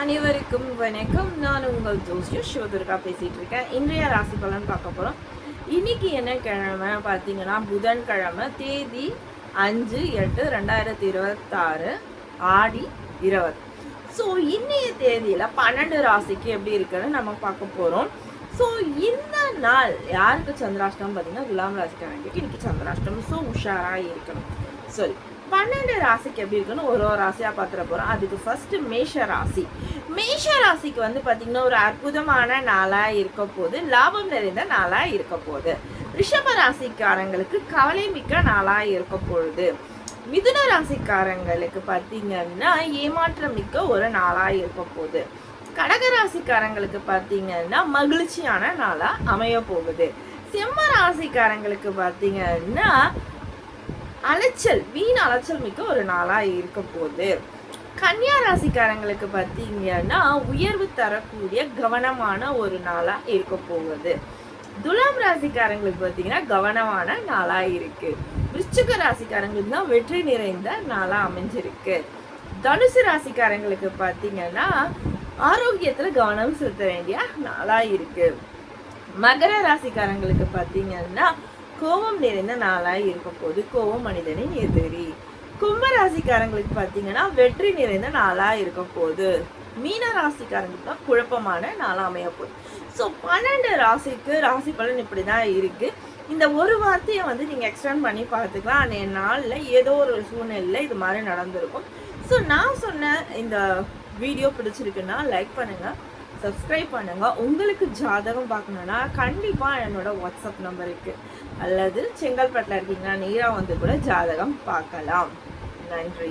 அனைவருக்கும் வணக்கம். நான் உங்கள் ஜோசியர் சிவதுர்கா பேசிகிட்டு இருக்கேன். இன்றைய ராசி பலன் பார்க்க போகிறோம். இன்னைக்கு என்ன கிழமை பார்த்தீங்கன்னா புதன்கிழமை, தேதி 5/8/2026, ஆடி 20. ஸோ இன்னைய தேதியில் 12 ராசிக்கு எப்படி இருக்குன்னு நம்ம பார்க்க போகிறோம். ஸோ இந்த நாள் யாருக்கு சந்திராஷ்டமம் பார்த்தீங்கன்னா துலாம் ராசிக்காரங்களுக்கு இன்னைக்கு சந்திராஷ்டமம். ஸோ உஷாராக இருக்கணும். சரி, 12 ராசிக்கு எப்படி இருக்குன்னு ஒரு ராசியாக பார்த்துட போகிறோம். அதுக்கு ஃபர்ஸ்ட் மேஷ ராசி. மேஷ ராசிக்கு வந்து பார்த்திங்கன்னா ஒரு அற்புதமான நாளாக இருக்க போது, லாபம் நிறைந்த நாளாக இருக்க போகுது. ரிஷப ராசிக்காரங்களுக்கு கவலை மிக்க நாளாக இருக்க பொழுது. மிதுன ராசிக்காரங்களுக்கு பார்த்தீங்கன்னா ஏமாற்றம் மிக்க ஒரு நாளாக இருக்க போகுது. கடக ராசிக்காரங்களுக்கு பார்த்தீங்கன்னா மகிழ்ச்சியான நாளாக அமைய போகுது. சிம்ம ராசிக்காரங்களுக்கு பார்த்தீங்கன்னா வீண் அலைச்சல் மிக்க ஒரு நாளாக இருக்க போகுது. கன்னியா ராசிக்காரங்களுக்கு பார்த்தீங்கன்னா உயர்வு தரக்கூடிய கவனமான ஒரு நாளாக இருக்க போகுது. துலாம் ராசிக்காரங்களுக்கு பார்த்தீங்கன்னா கவனமான நாளாக இருக்கு. விருச்சிக ராசிக்காரங்களுக்கு தான் வெற்றி நிறைந்த நாளாக அமைஞ்சிருக்கு. தனுசு ராசிக்காரங்களுக்கு பார்த்தீங்கன்னா ஆரோக்கியத்தில் கவனம் செலுத்த வேண்டிய நாளாக இருக்கு. மகர ராசிக்காரங்களுக்கு பார்த்தீங்கன்னா கோபம் நிறைந்த நாளாக இருக்க போது, கோபம் மனிதனின் எதிரி. கும்ப ராசிக்காரங்களுக்கு பார்த்தீங்கன்னா வெற்றி நிறைந்த நாளாக இருக்க போது. மீன ராசிக்காரங்களுக்கு தான் குழப்பமான நாளாக அமைய போகுது. ஸோ 12 ராசிக்கு ராசி பலன் இப்படி தான் இருக்குது. இந்த ஒரு வார்த்தையை வந்து நீங்கள் எக்ஸ்டெண்ட் பண்ணி பார்த்துக்கலாம். அன்றைய நாளில் ஏதோ ஒரு சூழ்நிலையில் இது மாதிரி நடந்திருக்கும். ஸோ நான் சொன்ன இந்த வீடியோ பிடிச்சிருக்குன்னா லைக் பண்ணுங்கள், சப்ஸ்கிரைப் பண்ணுங்கள். உங்களுக்கு ஜாதகம் பார்க்கணுன்னா கண்டிப்பாக என்னோட வாட்ஸ்அப் நம்பருக்கு அல்லது செங்கல்பட்டில் இருக்கீங்கன்னா நேராக வந்து கூட ஜாதகம் பார்க்கலாம். நன்றி.